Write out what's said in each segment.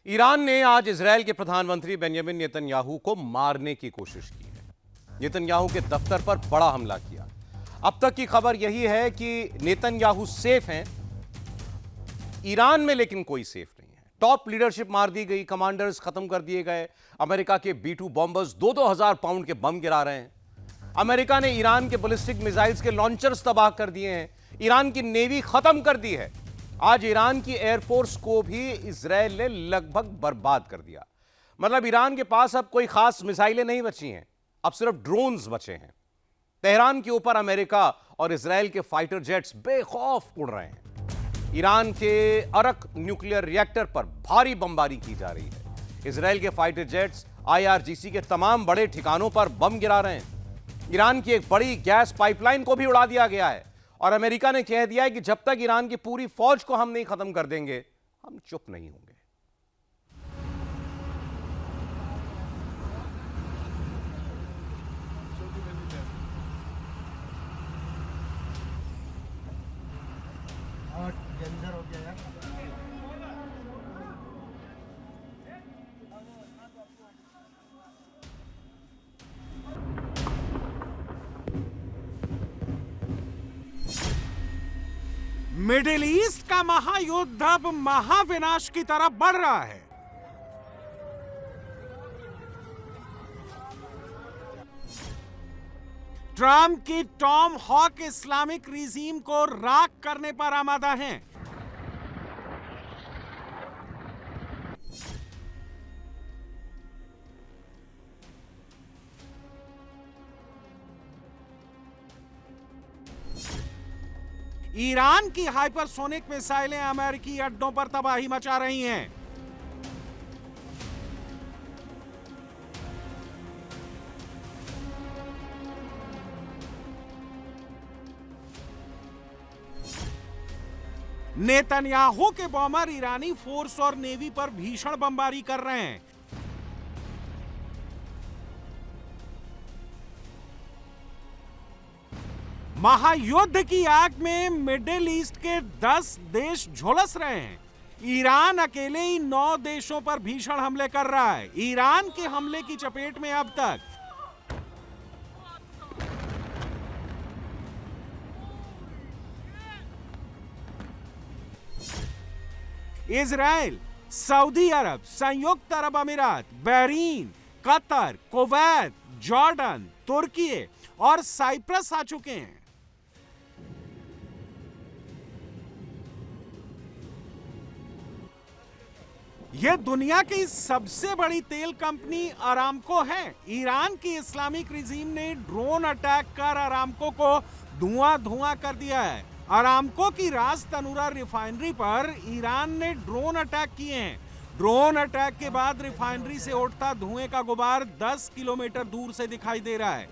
Iran ने आज Israel के प्रधानमंत्री बेंजामिन नेतन्याहू को मारने की कोशिश की है। नेतन्याहू के दफ्तर पर बड़ा हमला किया। अब तक की खबर यही है कि नेतन्याहू सेफ हैं ईरान में, लेकिन कोई सेफ नहीं है। टॉप लीडरशिप मार दी गई, कमांडर्स खत्म कर दिए गए। अमेरिका के B-2 बॉम्बर्स 2-2 हजार पाउंड के बम गिरा रहे हैं। अमेरिका ने ईरान के बैलिस्टिक मिसाइल्स के लॉन्चर्स तबाह कर दिए हैं। ईरान की नेवी खत्म कर दी है। आज ईरान की एयरफोर्स को भी इजरायल ने लगभग बर्बाद कर दिया। मतलब ईरान के पास अब कोई खास मिसाइलें नहीं बची हैं, अब सिर्फ ड्रोन्स बचे हैं। तेहरान के ऊपर अमेरिका और इजरायल के फाइटर जेट्स बेखौफ उड़ रहे हैं। ईरान के अरक न्यूक्लियर रिएक्टर पर भारी बमबारी की जा रही है। इजरायल के फाइटर जेट्स IRGC के तमाम बड़े ठिकानों पर बम गिरा रहे हैं। ईरान की एक बड़ी गैस पाइपलाइन को भी उड़ा दिया गया है और अमेरिका ने कह दिया है कि जब तक ईरान की पूरी फौज को हम नहीं खत्म कर देंगे, हम चुप नहीं होंगे। हो गया यार। मिडिल ईस्ट का महायुद्ध अब महाविनाश की तरफ बढ़ रहा है। ट्रंप की टॉम हॉक इस्लामिक रिजीम को राख करने पर आमादा हैं। ईरान की हाइपरसोनिक मिसाइलें अमेरिकी अड्डों पर तबाही मचा रही हैं। नेतन्याहू के बॉम्बर ईरानी फोर्स और नेवी पर भीषण बमबारी कर रहे हैं। महायुद्ध की आग में मिडिल ईस्ट के 10 देश झुलस रहे हैं। ईरान अकेले ही 9 देशों पर भीषण हमले कर रहा है। ईरान के हमले की चपेट में अब तक इजराइल, सऊदी अरब, संयुक्त अरब अमीरात, बहरीन, कतर, कुवैत, जॉर्डन, तुर्की और साइप्रस आ चुके हैं। यह दुनिया की सबसे बड़ी तेल कंपनी अरामको है। ईरान की इस्लामिक रिजीम ने ड्रोन अटैक कर अरामको को धुआं कर दिया है। अरामको की रास तनूरा रिफाइनरी पर ईरान ने ड्रोन अटैक किए हैं। ड्रोन अटैक के बाद रिफाइनरी से उठता धुएं का गुबार 10 किलोमीटर दूर से दिखाई दे रहा है।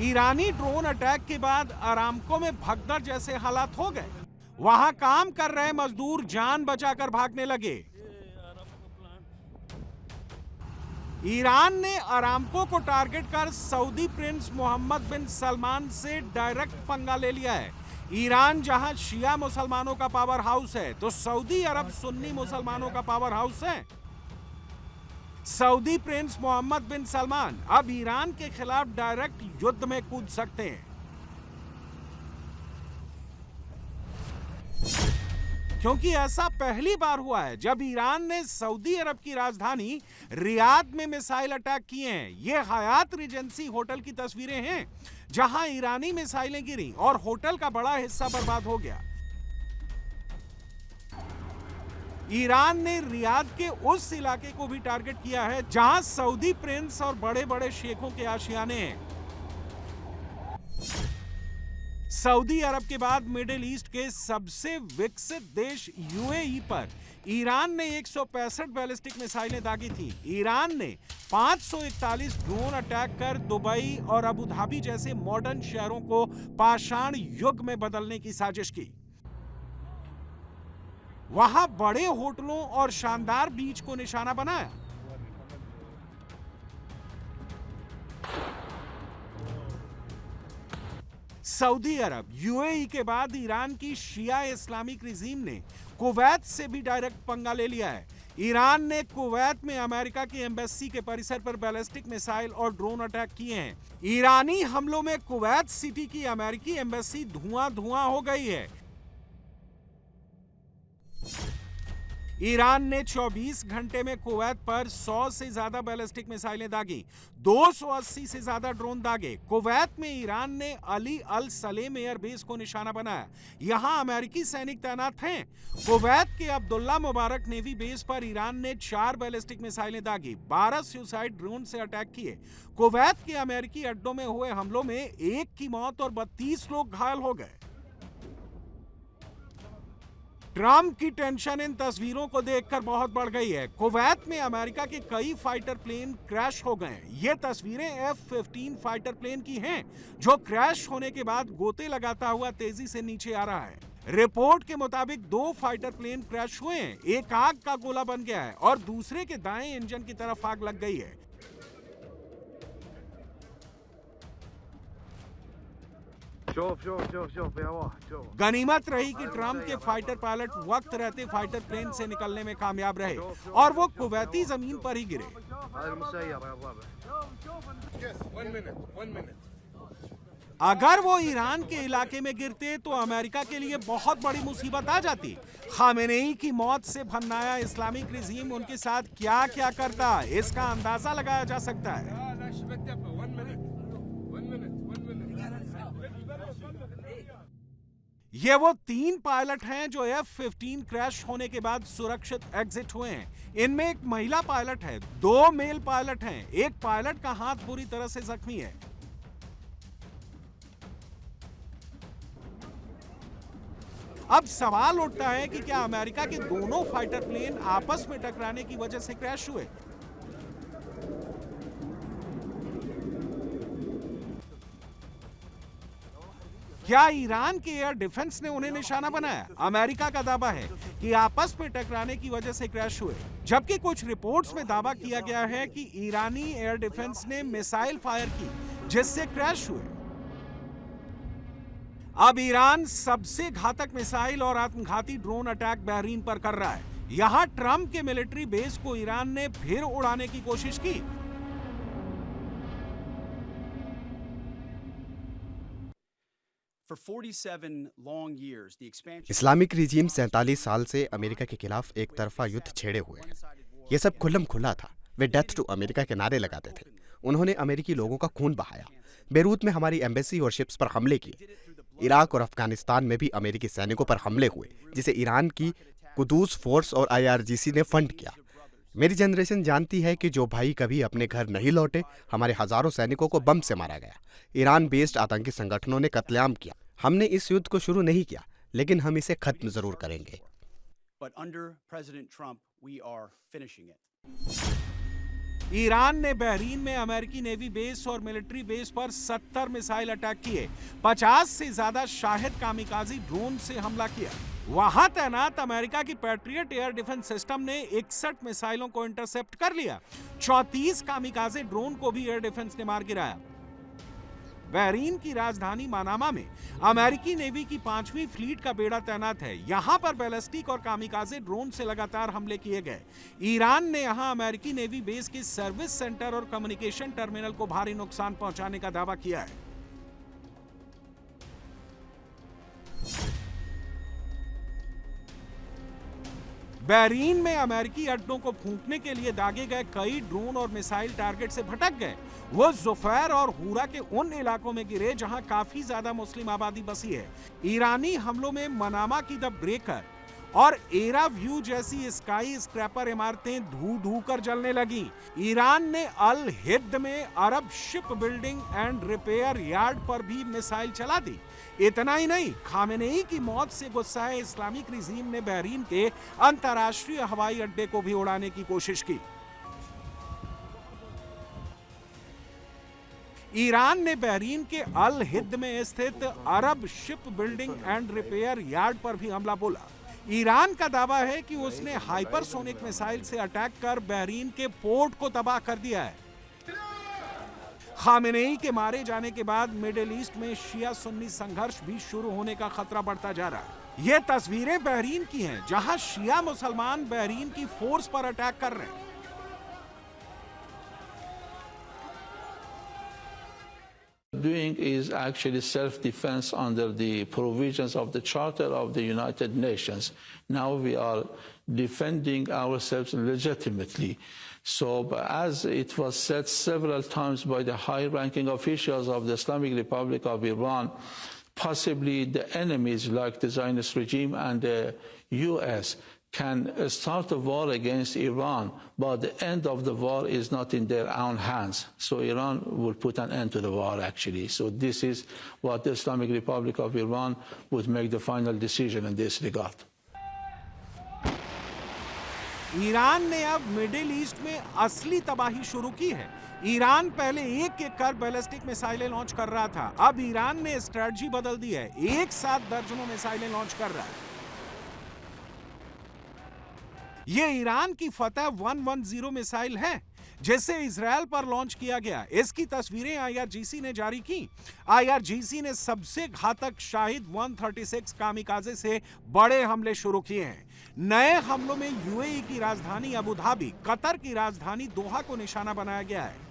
ईरानी ड्रोन अटैक के बाद अरामको में भगदड़ जैसे हालात हो गए। वहां काम कर रहे मजदूर जान बचाकर भागने लगे। ईरान ने अरामको को टारगेट कर सऊदी प्रिंस मोहम्मद बिन सलमान से डायरेक्ट पंगा ले लिया है। ईरान जहां शिया मुसलमानों का पावर हाउस है, तो सऊदी अरब सुन्नी मुसलमानों का पावर हाउस है। सऊदी प्रिंस मोहम्मद बिन सलमान अब ईरान के खिलाफ डायरेक्ट युद्ध में कूद सकते हैं, क्योंकि ऐसा पहली बार हुआ है जब ईरान ने सऊदी अरब की राजधानी रियाद में मिसाइल अटैक किए हैं। ये हयात रिजेंसी होटल की तस्वीरें हैं जहां ईरानी मिसाइलें गिरी और होटल का बड़ा हिस्सा बर्बाद हो गया। ईरान ने रियाद के उस इलाके को भी टारगेट किया है जहां सऊदी प्रिंस और बड़े बड़े शेखों के आशियाने हैं। सऊदी अरब के बाद मिडिल ईस्ट के सबसे विकसित देश UAE पर ईरान ने 165 बैलिस्टिक मिसाइलें दागी थी। ईरान ने 541 ड्रोन अटैक कर दुबई और अबू धाबी जैसे मॉडर्न शहरों को पाषाण युग में बदलने की साजिश की। वहां बड़े होटलों और शानदार बीच को निशाना बनाया। सऊदी अरब, यूएई के बाद ईरान की शिया इस्लामिक रिजीम ने कुवैत से भी डायरेक्ट पंगा ले लिया है। ईरान ने कुवैत में अमेरिका की एम्बेसी के परिसर पर बैलिस्टिक मिसाइल और ड्रोन अटैक किए हैं। ईरानी हमलों में कुवैत सिटी की अमेरिकी एम्बेसी धुआं-धुआं हो गई है। ईरान ने 24 घंटे में कुवैत पर 100 से ज्यादा बैलिस्टिक मिसाइलें दागी, 280 से ज्यादा ड्रोन दागे। कुवैत में ईरान ने अली अल सलेम एयरबेस को निशाना बनाया। यहां अमेरिकी सैनिक तैनात हैं। कुवैत के अब्दुल्ला मुबारक नेवी बेस पर ईरान ने 4 बैलिस्टिक मिसाइलें दागी, 12 सुसाइड ड्रोन से अटैक किए। कुवैत के अमेरिकी अड्डों में हुए हमलों में 1 की मौत और 32 लोग घायल हो गए। ट्रंप की टेंशन इन तस्वीरों को देखकर बहुत बढ़ गई है। कुवैत में अमेरिका के कई फाइटर प्लेन क्रैश हो गए। ये तस्वीरें F-15 फाइटर प्लेन की हैं, जो क्रैश होने के बाद गोते लगाता हुआ तेजी से नीचे आ रहा है। रिपोर्ट के मुताबिक 2 फाइटर प्लेन क्रैश हुए हैं। एक आग का गोला बन गया है और दूसरे के दाएं इंजन की तरफ आग लग गई है। गनीमत रही कि ट्रंप के फाइटर पायलट वक्त रहते फाइटर प्लेन से निकलने में कामयाब रहे और वो कुवैती जमीन पर ही गिरे। अगर वो ईरान के इलाके में गिरते तो अमेरिका के लिए बहुत बड़ी मुसीबत आ जाती। खामेनेई की मौत से भन्नाया इस्लामिक रिजीम उनके साथ क्या क्या करता, इसका अंदाजा लगाया जा सकता है। ये वो 3 पायलट हैं जो F-15 क्रैश होने के बाद सुरक्षित एग्जिट हुए हैं। इनमें एक महिला पायलट है, 2 मेल पायलट हैं। एक पायलट का हाथ बुरी तरह से जख्मी है। अब सवाल उठता है कि क्या अमेरिका के दोनों फाइटर प्लेन आपस में टकराने की वजह से क्रैश हुए? क्या ईरान के एयर डिफेंस ने उन्हें निशाना बनाया? अमेरिका का दावा है कि आपस में टकराने की वजह से क्रैश हुए, जबकि कुछ रिपोर्ट्स में दावा किया गया है कि ईरानी एयर डिफेंस ने मिसाइल फायर की जिससे क्रैश हुए। अब ईरान सबसे घातक मिसाइल और आत्मघाती ड्रोन अटैक बहरीन पर कर रहा है। यहां ट्रंप के मिलिट्री बेस को ईरान ने फिर उड़ाने की कोशिश की। इस्लामिक रिजीम 47 साल से अमेरिका के खिलाफ एक तरफा युद्ध छेड़े हुए हैं। ये सब खुल्लम खुला था। वे डेथ टू अमेरिका के नारे लगाते थे। उन्होंने अमेरिकी लोगों का खून बहाया। बेरूत में हमारी एम्बेसी और शिप्स पर हमले किए। इराक और अफगानिस्तान में भी अमेरिकी सैनिकों पर हमले हुए, जिसे ईरान की कुदूस फोर्स और IRGC ने फंड किया। मेरी जनरेशन जानती है कि जो भाई कभी अपने घर नहीं लौटे, हमारे हजारों सैनिकों को बम से मारा गया। ईरान बेस्ड आतंकी संगठनों ने कत्लेआम किया। हमने इस युद्ध को शुरू नहीं किया, लेकिन हम इसे खत्म जरूर करेंगे। ईरान ने बहरीन में अमेरिकी नेवी बेस और मिलिट्री बेस पर 70 मिसाइल अटैक किए। 50 से ज्यादा शाहिद कामिकाजी ड्रोन से हमला किया। वहां तैनात अमेरिका की पैट्रियट एयर डिफेंस सिस्टम ने 61 मिसाइलों को इंटरसेप्ट कर लिया। 34 कामिकाजे ड्रोन को भी एयर डिफेंस ने मार गिराया। बहरीन की राजधानी मनामा में अमेरिकी नेवी की 5वीं फ्लीट का बेड़ा तैनात है। यहां पर बैलिस्टिक और कामिकाजे ड्रोन से लगातार हमले किए गए। ईरान ने यहां अमेरिकी नेवी बेस के सर्विस सेंटर और कम्युनिकेशन टर्मिनल को भारी नुकसान पहुंचाने का दावा किया है। बहरीन में अमेरिकी अड्डों को फूंकने के लिए दागे गए कई ड्रोन और मिसाइल टारगेट से भटक गए। वो जुफैर और हुरा के उन इलाकों में गिरे जहां काफी ज्यादा मुस्लिम आबादी बसी है। ईरानी हमलों में मनामा की द ब्रेकर और एरा व्यू जैसी स्काई स्क्रैपर इमारतें धू कर जलने लगी। ईरान ने अल हिद में Arab shipbuilding and repair yard पर भी मिसाइल चला दी। इतना ही नहीं, खामेनेई की मौत से गुस्साए इस्लामिक रिजीम ने बहरीन के अंतर्राष्ट्रीय हवाई अड्डे को भी उड़ाने की कोशिश की। ईरान ने बहरीन के अल हिद में स्थित Arab shipbuilding and repair yard पर भी हमला बोला। ईरान का दावा है कि उसने हाइपरसोनिक मिसाइल से अटैक कर बहरीन के पोर्ट को तबाह कर दिया है। खामेनेई के मारे जाने के बाद मिडिल ईस्ट में शिया सुन्नी संघर्ष भी शुरू होने का खतरा बढ़ता जा रहा है। ये तस्वीरें बहरीन की हैं, जहां शिया मुसलमान बहरीन की फोर्स पर अटैक कर रहे हैं। Doing is actually self-defense under the provisions of the Charter of the United Nations. Now we are defending ourselves legitimately. So, as it was said several times by the high-ranking officials of the Islamic Republic of Iran, possibly the enemies like the Zionist regime and the US can start a war against Iran, but the end of the war is not in their own hands. So Iran will put an end to the war, actually. So this is what the Islamic Republic of Iran would make the final decision in this regard. Iran ने अब middle east में असली तबाही शुरू की है। Iran पहले एक एक कर बैलिस्टिक मिसाइलें लॉन्च कर रहा था, अब ईरान ने स्ट्रेटजी बदल दी है, एक साथ दर्जनों मिसाइलें लॉन्च कर रहा है। ये ईरान की फतह 110 मिसाइल है, जिसे इजरायल पर लॉन्च किया गया। इसकी तस्वीरें आईआरजीसी ने जारी की। आईआरजीसी ने सबसे घातक शाहिद 136 कामिकाजे से बड़े हमले शुरू किए हैं। नए हमलों में यूएई की राजधानी अबू धाबी, कतर की राजधानी दोहा को निशाना बनाया गया है।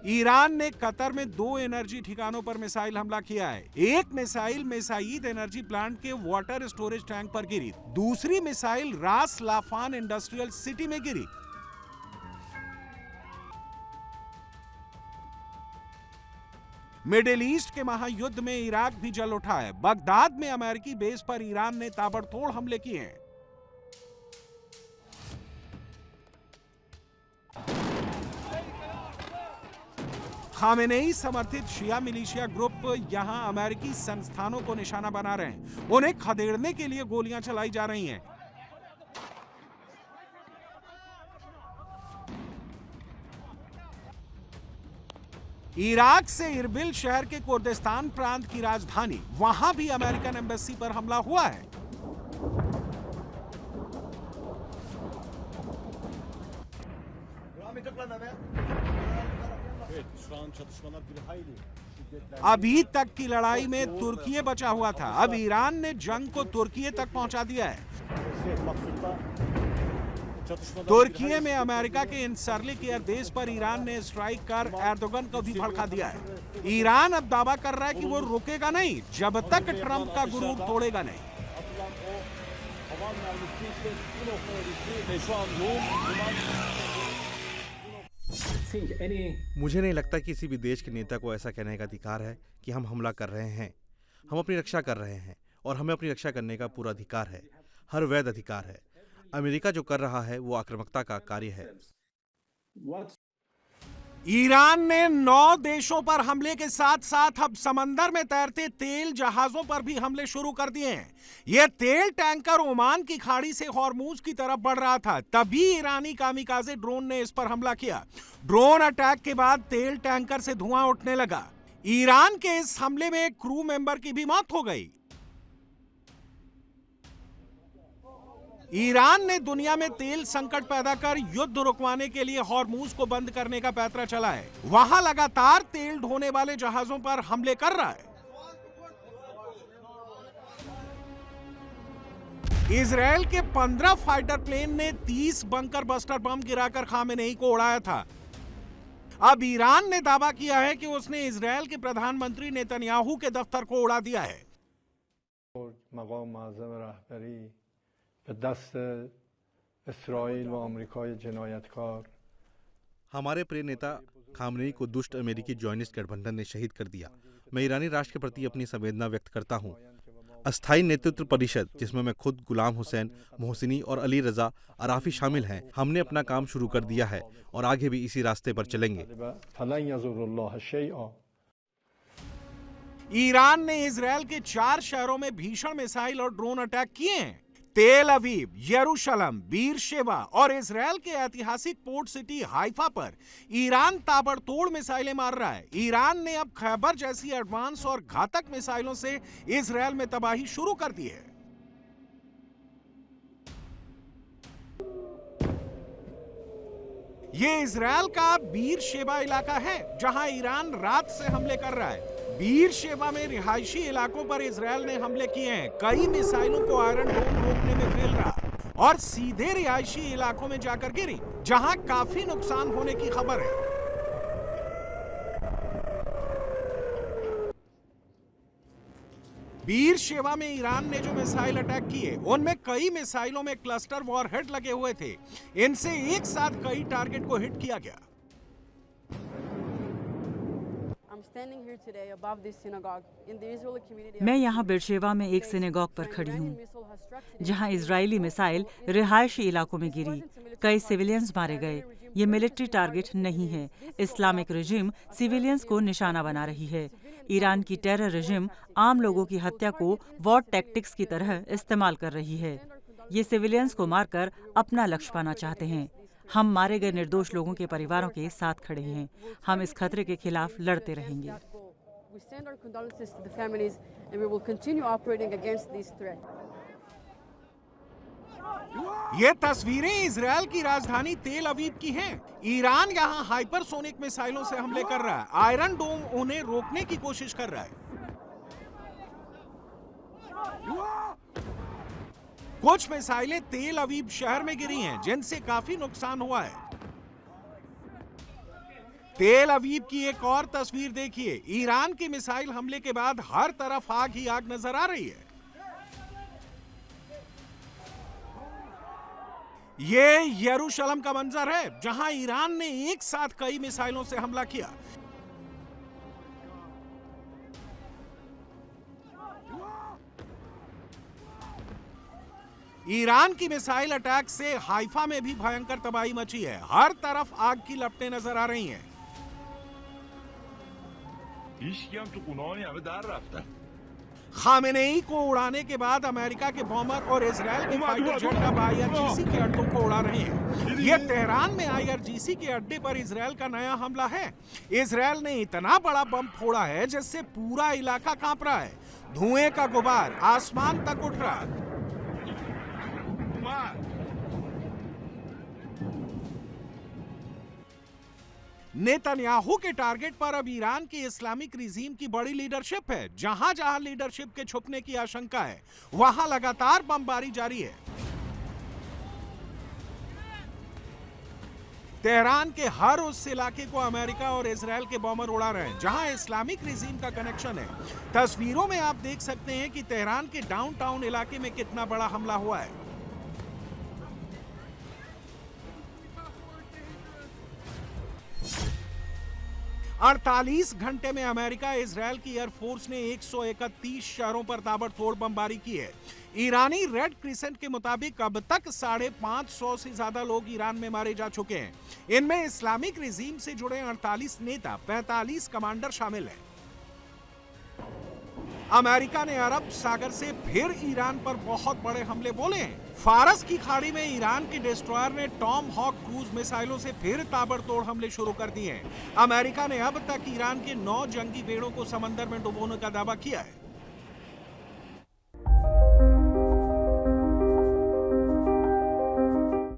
ईरान ने कतर में 2 एनर्जी ठिकानों पर मिसाइल हमला किया है। एक मिसाइल मेसाइद एनर्जी प्लांट के वाटर स्टोरेज टैंक पर गिरी, दूसरी मिसाइल रास लाफान इंडस्ट्रियल सिटी में गिरी। मिडिल ईस्ट के महायुद्ध में इराक भी जल उठा है। बगदाद में अमेरिकी बेस पर ईरान ने ताबड़तोड़ हमले किए हैं। खामेनेई समर्थित शिया मिलिशिया ग्रुप यहां अमेरिकी संस्थानों को निशाना बना रहे हैं। उन्हें खदेड़ने के लिए गोलियां चलाई जा रही हैं। इराक से इरबिल शहर के कुर्दिस्तान प्रांत की राजधानी, वहां भी अमेरिकन एम्बेसी पर हमला हुआ है। अभी तक की लड़ाई में तुर्की बचा हुआ था, अब ईरान ने जंग को तुर्की तक पहुंचा दिया है। तुर्की में अमेरिका के इंसरलिक एयरबेस पर ईरान ने स्ट्राइक कर एर्दोगन को भी भड़का दिया है। ईरान अब दावा कर रहा है कि वो रुकेगा नहीं जब तक ट्रंप का गुरूर तोड़ेगा नहीं। मुझे नहीं लगता कि किसी भी देश के नेता को ऐसा कहने का अधिकार है कि हम हमला कर रहे हैं। हम अपनी रक्षा कर रहे हैं और हमें अपनी रक्षा करने का पूरा अधिकार है, हर वैध अधिकार है। अमेरिका जो कर रहा है वो आक्रामकता का कार्य है। ईरान ने 9 देशों पर हमले के साथ साथ अब समंदर में तैरते तेल जहाजों पर भी हमले शुरू कर दिए हैं। यह तेल टैंकर ओमान की खाड़ी से हॉर्मूज की तरफ बढ़ रहा था, तभी ईरानी कामिकाजे ड्रोन ने इस पर हमला किया। ड्रोन अटैक के बाद तेल टैंकर से धुआं उठने लगा। ईरान के इस हमले में एक क्रू मेंबर की भी मौत हो गई। ईरान ने दुनिया में तेल संकट पैदा कर युद्ध रुकवाने के लिए हॉर्मूज को बंद करने का पैंतरा चला है। वहां लगातार तेल ढोने वाले जहाजों पर हमले कर रहा है। इजरायल के 15 फाइटर प्लेन ने 30 बंकर बस्टर बम गिराकर खामेनेई को उड़ाया था। अब ईरान ने दावा किया है कि उसने इजरायल के प्रधानमंत्री नेतन्याहू के दफ्तर को उड़ा दिया है। हमारे प्रिय नेता खामनेई को दुष्ट अमेरिकी जॉयनिस्ट गठबंधन ने शहीद कर दिया। मैं ईरानी राष्ट्र के प्रति अपनी संवेदना व्यक्त करता हूँ। अस्थायी नेतृत्व परिषद, जिसमें मैं खुद गुलाम हुसैन, मोहसिनी और अली रजा अराफी शामिल हैं, हमने अपना काम शुरू कर दिया है और आगे भी इसी रास्ते पर चलेंगे। ईरान ने इजरायल के 4 शहरों में भीषण मिसाइल और ड्रोन अटैक किए हैं। तेल अवीव, यरूशलेम, बीरशेबा और इजरायल के ऐतिहासिक पोर्ट सिटी हाइफा पर ईरान ताबड़तोड़ मिसाइलें मार रहा है। ईरान ने अब खैबर जैसी एडवांस और घातक मिसाइलों से इजरायल में तबाही शुरू कर दी है। ये इजराइल का बीर शेबा इलाका है जहां ईरान रात से हमले कर रहा है। बीर शेबा में रिहायशी इलाकों पर इजराइल ने हमले किए हैं। कई मिसाइलों को आयरन डोम रोकने में फेल रहा और सीधे रिहायशी इलाकों में जाकर गिरी जहां काफी नुकसान होने की खबर है। बीर शेबा में ईरान ने जो मिसाइल अटैक किए उनमें कई मिसाइलों में क्लस्टर वॉरहेड लगे हुए थे। इनसे एक साथ कई टारगेट को हिट किया गया। मैं यहाँ बेरशेवा में एक सिनेगॉग पर खड़ी हूँ जहाँ इजरायली मिसाइल रिहायशी इलाकों में गिरी। कई सिविलियंस मारे गए। ये मिलिट्री टारगेट नहीं है। इस्लामिक रेजिम सिविलियंस को निशाना बना रही है। ईरान की टेरर रेजिम आम लोगों की हत्या को वॉर टैक्टिक्स की तरह इस्तेमाल कर रही है। ये सिविलियंस को मारकर अपना लक्ष्य पाना चाहते हैं। हम मारे गए निर्दोष लोगों के परिवारों के साथ खड़े हैं। हम इस खतरे के खिलाफ लड़ते रहेंगे। ये तस्वीरें इजराइल की राजधानी तेल अवीव की हैं। ईरान यहाँ हाइपरसोनिक मिसाइलों से हमले कर रहा है। आयरन डोम उन्हें रोकने की कोशिश कर रहा है। कुछ मिसाइलें तेल अवीव शहर में गिरी हैं जिनसे काफी नुकसान हुआ है। तेल अवीव की एक और तस्वीर देखिए। ईरान की मिसाइल हमले के बाद हर तरफ आग ही आग नजर आ रही है। ये यरूशलेम का मंजर है जहां ईरान ने एक साथ कई मिसाइलों से हमला किया। ईरान की मिसाइल अटैक से हाइफा में भी भयंकर तबाही मची है। हर तरफ आग की लपटें नजर आ रही हैं। खामेनेई को उड़ाने के बाद अमेरिका के बॉम्बर और इजराइल के फाइटर जेट अब आईआरजीसी के अड्डों को उड़ा रहे हैं। ये तेहरान में आईआरजीसी के अड्डे पर इजराइल का नया हमला है। इजराइल ने इतना बड़ा बम फोड़ा है जिससे पूरा इलाका कांप रहा है। धुएं का गुबार आसमान तक उठ रहा है। नेतन्याहू के टारगेट पर अब ईरान की इस्लामिक रिजीम की बड़ी लीडरशिप है। जहां जहां लीडरशिप के छुपने की आशंका है वहां लगातार बमबारी जारी है। तेहरान के हर उस इलाके को अमेरिका और इजराइल के बॉम्बर उड़ा रहे हैं जहां इस्लामिक रिजीम का कनेक्शन है। तस्वीरों में आप देख सकते हैं कि तेहरान के डाउनटाउन इलाके में कितना बड़ा हमला हुआ है। अड़तालीस घंटे में अमेरिका इजराइल की एयरफोर्स ने 131 शहरों पर ताबड़तोड़ बमबारी की है। ईरानी रेड क्रिसेंट के मुताबिक अब तक 550 से ज्यादा लोग ईरान में मारे जा चुके हैं। इनमें इस्लामिक रिजीम से जुड़े 48 नेता, 45 कमांडर शामिल हैं। अमेरिका ने अरब सागर से फिर ईरान पर बहुत बड़े हमले बोले हैं। फारस की खाड़ी में ईरान के डिस्ट्रॉयर ने टॉम हॉक क्रूज मिसाइलों से फिर ताबड़तोड़ हमले शुरू कर दिए हैं। अमेरिका ने अब तक ईरान के 9 जंगी बेड़ों को समंदर में डुबोने का दावा किया है।